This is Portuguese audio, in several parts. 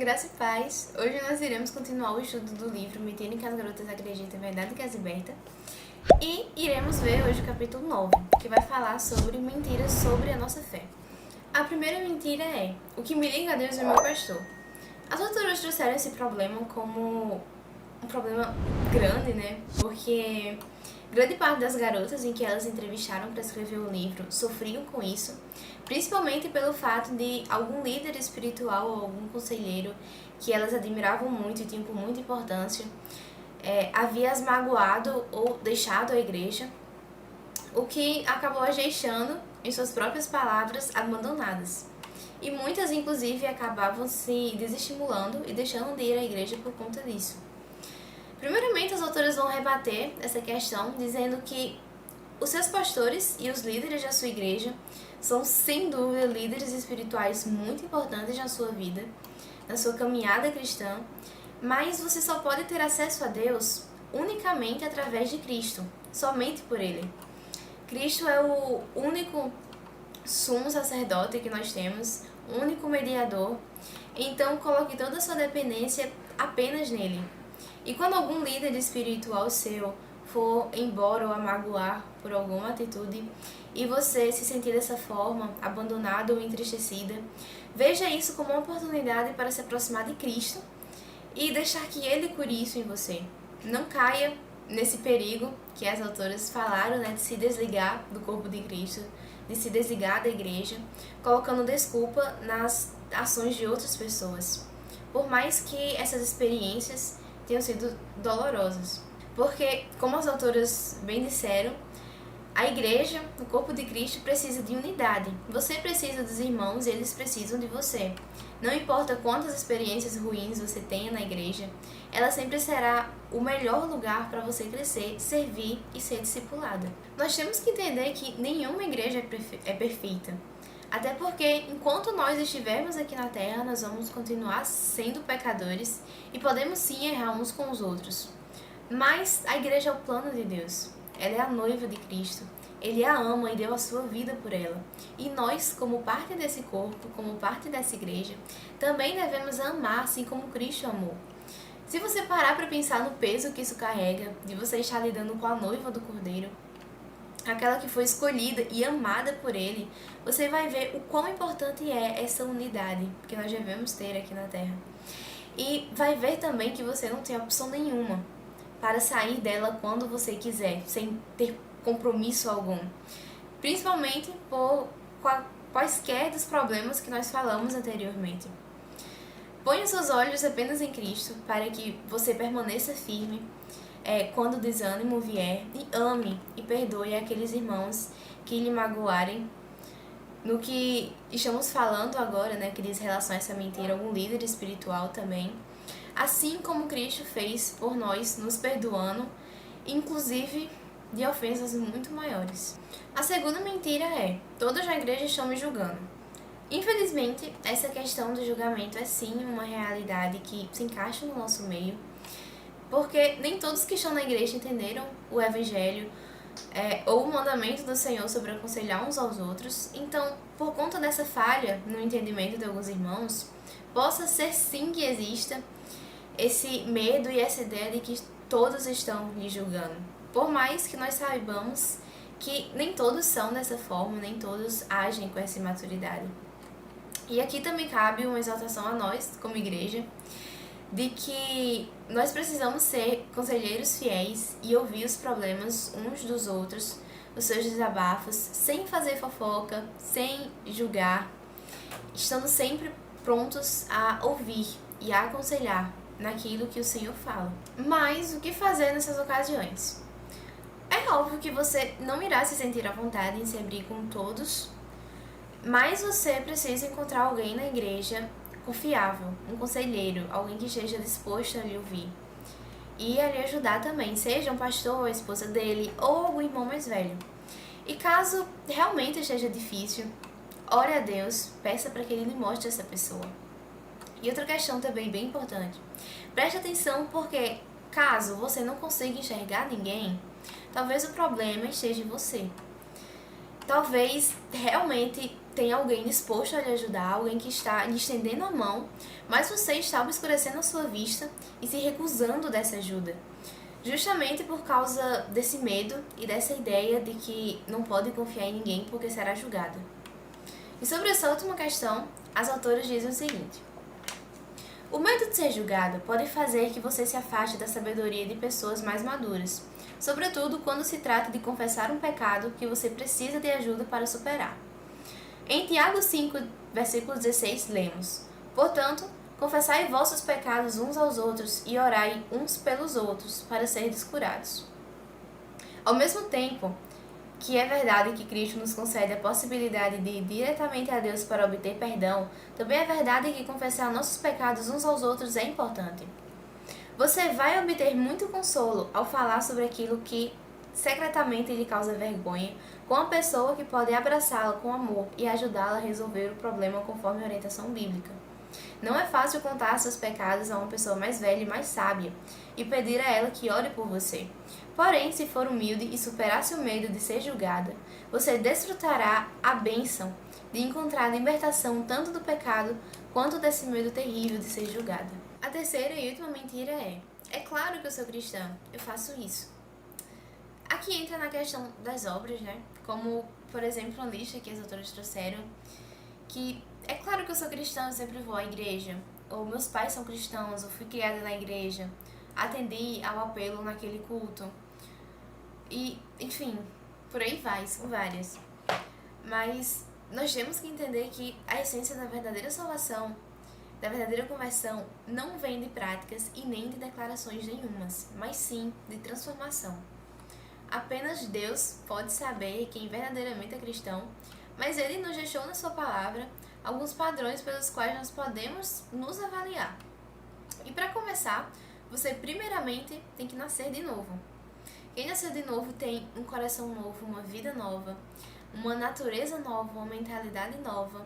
Graça e paz. Hoje nós iremos continuar o estudo do livro Mentira em que as Garotas Acreditam, Verdade que as Liberta. E iremos ver hoje o capítulo 9, que vai falar sobre mentiras sobre a nossa fé. A primeira mentira é: o que me liga a Deus é meu pastor. As autoras trouxeram esse problema como um problema grande, né? Porque grande parte das garotas em que elas entrevistaram para escrever o livro sofriam com isso, principalmente pelo fato de algum líder espiritual ou algum conselheiro que elas admiravam muito e tinham com muita importância havia as magoado ou deixado a igreja, o que acabou as deixando, em suas próprias palavras, abandonadas. E muitas, inclusive, acabavam se desestimulando e deixando de ir à igreja por conta disso. Primeiramente, as autoras vão rebater essa questão, dizendo que os seus pastores e os líderes da sua igreja são, sem dúvida, líderes espirituais muito importantes na sua vida, na sua caminhada cristã, mas você só pode ter acesso a Deus unicamente através de Cristo, somente por Ele. Cristo é o único sumo sacerdote que nós temos, o único mediador, então coloque toda a sua dependência apenas nele. E quando algum líder espiritual seu for embora ou amagoar por alguma atitude e você se sentir dessa forma, abandonado ou entristecida, veja isso como uma oportunidade para se aproximar de Cristo e deixar que Ele cure isso em você. Não caia nesse perigo que as autoras falaram, né, de se desligar do corpo de Cristo, de se desligar da igreja, colocando desculpa nas ações de outras pessoas. Por mais que essas experiências tenham sido dolorosas. Porque, como as autoras bem disseram, a igreja, o corpo de Cristo, precisa de unidade. Você precisa dos irmãos e eles precisam de você. Não importa quantas experiências ruins você tenha na igreja, ela sempre será o melhor lugar para você crescer, servir e ser discipulada. Nós temos que entender que nenhuma igreja é perfeita. Até porque, enquanto nós estivermos aqui na Terra, nós vamos continuar sendo pecadores e podemos sim errar uns com os outros. Mas a igreja é o plano de Deus. Ela é a noiva de Cristo. Ele a ama e deu a sua vida por ela. E nós, como parte desse corpo, como parte dessa igreja, também devemos amar assim como Cristo amou. Se você parar para pensar no peso que isso carrega, de você estar lidando com a noiva do Cordeiro, aquela que foi escolhida e amada por Ele, você vai ver o quão importante é essa unidade que nós devemos ter aqui na Terra. E vai ver também que você não tem opção nenhuma para sair dela quando você quiser, sem ter compromisso algum. Principalmente por quaisquer dos problemas que nós falamos anteriormente. Ponha seus olhos apenas em Cristo para que você permaneça firme quando o desânimo vier, e ame e perdoe aqueles irmãos que lhe magoarem. No que estamos falando agora, né, que diz relação a essa mentira, algum líder espiritual também, assim como Cristo fez por nós, nos perdoando, inclusive de ofensas muito maiores. A segunda mentira é: todos na igreja estão me julgando. Infelizmente, essa questão do julgamento é sim uma realidade que se encaixa no nosso meio, porque nem todos que estão na igreja entenderam o Evangelho ou o mandamento do Senhor sobre aconselhar uns aos outros. Então, por conta dessa falha no entendimento de alguns irmãos, possa ser sim que exista esse medo e essa ideia de que todos estão lhe julgando. Por mais que nós saibamos que nem todos são dessa forma, nem todos agem com essa imaturidade. E aqui também cabe uma exaltação a nós, como igreja, de que nós precisamos ser conselheiros fiéis e ouvir os problemas uns dos outros, os seus desabafos, sem fazer fofoca, sem julgar, estando sempre prontos a ouvir e a aconselhar naquilo que o Senhor fala. Mas o que fazer nessas ocasiões? É óbvio que você não irá se sentir à vontade em se abrir com todos, mas você precisa encontrar alguém na igreja confiável, um conselheiro, alguém que esteja disposto a lhe ouvir e a lhe ajudar também, seja um pastor, a esposa dele ou algum irmão mais velho. E caso realmente esteja difícil, ore a Deus, peça para que Ele lhe mostre essa pessoa. E outra questão também bem importante, preste atenção, porque caso você não consiga enxergar ninguém, talvez o problema esteja em você. Talvez realmente tem alguém disposto a lhe ajudar, alguém que está lhe estendendo a mão, mas você está obscurecendo a sua vista e se recusando dessa ajuda. Justamente por causa desse medo e dessa ideia de que não pode confiar em ninguém porque será julgado. E sobre essa última questão, as autoras dizem o seguinte: o medo de ser julgado pode fazer que você se afaste da sabedoria de pessoas mais maduras, sobretudo quando se trata de confessar um pecado que você precisa de ajuda para superar. Em Tiago 5, versículo 16, lemos: portanto, confessai vossos pecados uns aos outros e orai uns pelos outros para serdes curados. Ao mesmo tempo que é verdade que Cristo nos concede a possibilidade de ir diretamente a Deus para obter perdão, também é verdade que confessar nossos pecados uns aos outros é importante. Você vai obter muito consolo ao falar sobre aquilo que secretamente lhe causa vergonha, com a pessoa que pode abraçá-la com amor e ajudá-la a resolver o problema conforme a orientação bíblica. Não é fácil contar seus pecados a uma pessoa mais velha e mais sábia e pedir a ela que ore por você. Porém, se for humilde e superar seu medo de ser julgada, você desfrutará a bênção de encontrar a libertação tanto do pecado quanto desse medo terrível de ser julgada. A terceira e última mentira é claro que eu sou cristã, eu faço isso. Aqui entra na questão das obras, né? Como, por exemplo, a lista que as autoras trouxeram, que é claro que eu sou cristã, eu sempre vou à igreja, ou meus pais são cristãos, eu fui criada na igreja, atendi ao apelo naquele culto, e, enfim, por aí vai, são várias. Mas nós temos que entender que a essência da verdadeira salvação, da verdadeira conversão, não vem de práticas e nem de declarações nenhumas, mas sim de transformação. Apenas Deus pode saber quem verdadeiramente é cristão, mas Ele nos deixou na sua palavra alguns padrões pelos quais nós podemos nos avaliar. E para começar, você primeiramente tem que nascer de novo. Quem nasceu de novo tem um coração novo, uma vida nova, uma natureza nova, uma mentalidade nova,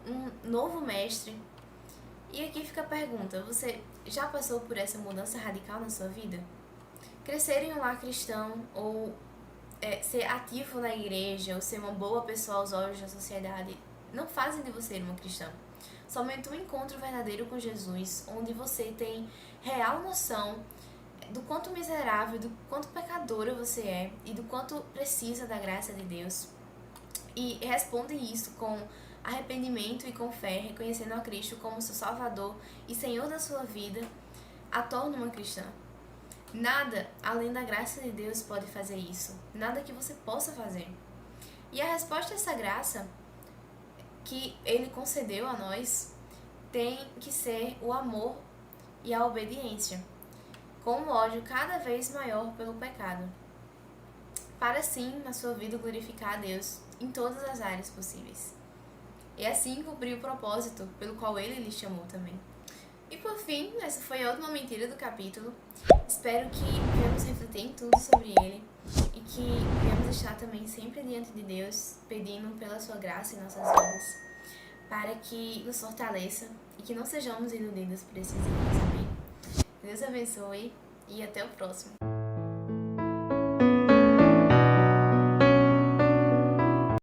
um novo mestre. E aqui fica a pergunta: você já passou por essa mudança radical na sua vida? Crescer em um lar cristão, ou ser ativo na igreja, ou ser uma boa pessoa aos olhos da sociedade, não fazem de você uma cristã. Somente um encontro verdadeiro com Jesus, onde você tem real noção do quanto miserável, do quanto pecadora você é e do quanto precisa da graça de Deus. E responde isso com arrependimento e com fé, reconhecendo a Cristo como seu Salvador e Senhor da sua vida, a torna uma cristã. Nada além da graça de Deus pode fazer isso. Nada que você possa fazer. E a resposta a essa graça que Ele concedeu a nós tem que ser o amor e a obediência, com um ódio cada vez maior pelo pecado, para assim, na sua vida, glorificar a Deus em todas as áreas possíveis. E assim cumprir o propósito pelo qual Ele lhe chamou também. E por fim, essa foi a última mentira do capítulo. Espero que venhamos refletir em tudo sobre ele e que venhamos estar também sempre diante de Deus, pedindo pela sua graça em nossas vidas, para que nos fortaleça e que não sejamos iludidos por esses erros. Amém? Deus abençoe e até o próximo.